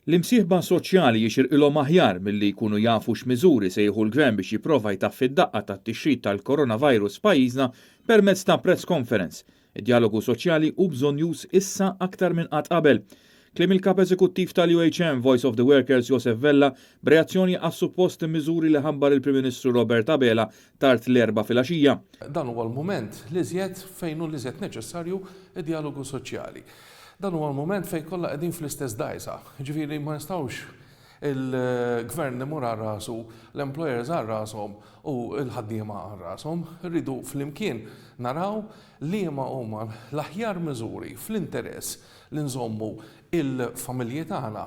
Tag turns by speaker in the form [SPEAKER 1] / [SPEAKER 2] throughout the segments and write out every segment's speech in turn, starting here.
[SPEAKER 1] L-imsieħba soċjali jixirqilhom aħjar milli jkunu jafu x'miżuri se jieħu l-Gvern biex jipprova jtaffi d-daqqa tat-tixrid tal-coronavirus f'pajjiżna permezz ta' press conference. Id-dialogu soċjali hu bżonjus issa aktar minn qatt qabel. Kliem il-kap eżekuttiv tal-UHM Voice of the Workers Josef Vella b'reazzjoni għas suppost miżuri li ħabbar il-Prim Ministru Robert Abela tard l-erba' filgħaxija.
[SPEAKER 2] Dan huwa l-mument li żjed fejn hu li żjed neċessarju id-dialogu soċjali. Dan huwa l-mument fejn kollha qegħdin fl-istess dajsa. Ġifieri ma nistgħux il-gvern imur għal rasu, l-employers għal rashom u l-ħaddiema għal rashom. Rridu flimkien naraw li ma huma l-aħjar miżuri fl-interess li nżommu il-familji tagħna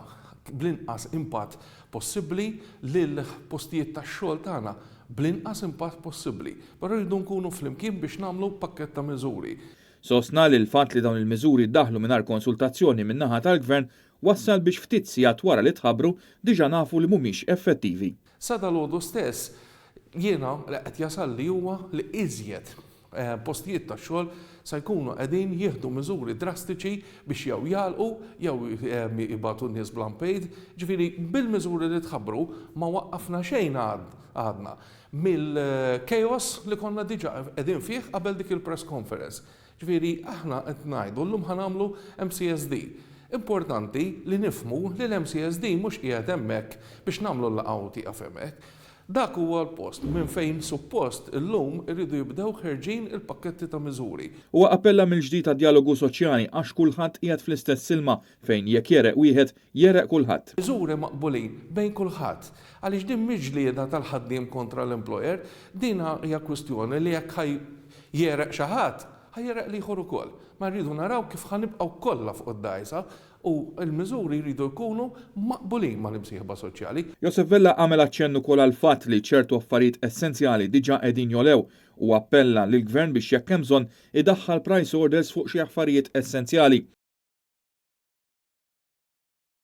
[SPEAKER 2] bl-inqas impatt possibbli lil postijiet tax-xogħol tagħna bl-inqas impatt possibbli. Però rridu nkunu flimkien biex nagħmlu pakkett ta' miżuri.
[SPEAKER 1] Sostna li l-fatt li dawn il-miżuri daħlu mingħajr konsultazzjoni min-naħa tal-Gvern wassal biex ftit sigħat wara li tħabbru diġà nafu li mhumiex effettivi.
[SPEAKER 2] Sa dalgħodu stess jiena li qed jasal li huwa li iżjed postijiet ta' xogħol se jkunu qegħdin jieħdu miżuri drastiċi biex jew jalqu jew jibgħatu n-nies bl-unpaid. Ġifieri bil-miżuri li tħabbru ma waqqafna xejn għadna mill-chaos li konna diġà qegħdin fih qabel dik il-press conference. Ġifieri aħna qed ngħidu llum ħanamlu MCSD. Importanti li nifhmu li l-MCSD mhux qiegħed hemmhekk biex nagħmlu l-laqgħu tieqa' hemmhekk. Dak huwa l-post minn fejn suppost illum irridu jibdew ħerġin il-pakketti ta' miżuri.
[SPEAKER 1] Huwa appella mill-ġdid ta' dialogu soċjali għax kulħadd qiegħed fl-istess silma fejn jekk jereq wieħed jereq kulħadd.
[SPEAKER 2] Miżuri maqbulin bejn kulħadd. Għaliex din mhix ġlieda tal-ħaddiem kontra l-employer, din hija kwistjoni li jekk jereq xi ħadd ħajjereq li jħor ukoll. Ma rridu naraw kif ħanibqgħu kollha fuq id-dajsa u l-miżuri jridu jkunu maqbulin mal-imsieħba soċjali.
[SPEAKER 1] Josef Vella għamel aċċenn ukoll għal fatt li ċertu affarijiet essenzjali diġà qegħdin jolew u appella lill-Gvern biex jekk hemm bżonn idaħħal price orders fuq xi affarijiet essenzjali.